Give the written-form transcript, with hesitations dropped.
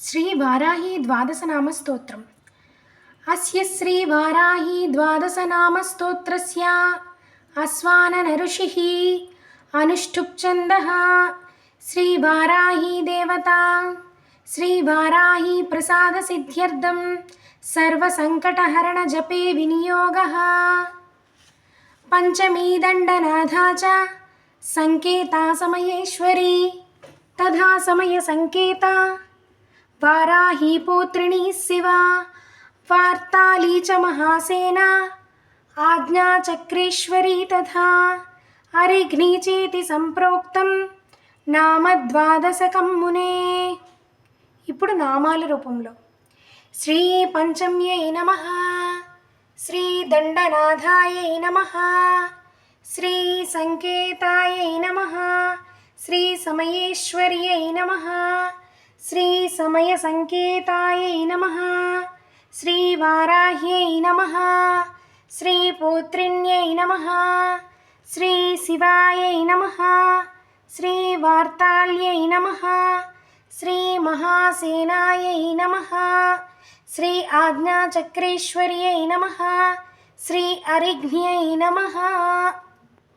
శ్రీ వారాహి ద్వాదశనామ స్తోత్రం. అస్య శ్రీ వారాహి ద్వాదశనామ స్తోత్రస్య ఆస్వానన ఋషిః అనుష్ఠుప్ ఛందః. శ్రీ వారాహి దేవతా శ్రీ వారాహి ప్రసాద సిద్ధ్యర్థం సర్వ సంకటహరణ జపే వినియోగః. పంచమీ దండనాథా చ సంకేతా సమయేశ్వరీ తథా సమయ సంకేతా వారాహి పౌత్రిణీ శివా వార్తాళీ చ మహాసేనా ఆజ్ఞాచక్రేశ్వరీ తథా అరిఘ్నీ చేతి సంప్రోక్తం నామ ద్వాదశకం మునే. ఇప్పుడు నామాల రూపంలో శ్రీ పంచమ్యై నమః, శ్రీ దండనాథాయై నమః, శ్రీ సంకేతాయై నమః, శ్రీ సమయేశ్వర్యై నమః, శ్రీ సమయ సంకేతాయై నమః, శ్రీ వారాహ్యై నమః, శ్రీ పౌత్రిణ్యై నమః, శ్రీ శివాయై నమః, శ్రీ వార్తాళ్యై నమః, శ్రీ మహాసేనాయై నమః, శ్రీ ఆజ్ఞాచక్రేశ్వర్యై నమః, శ్రీ అరిఘ్న్యై నమః.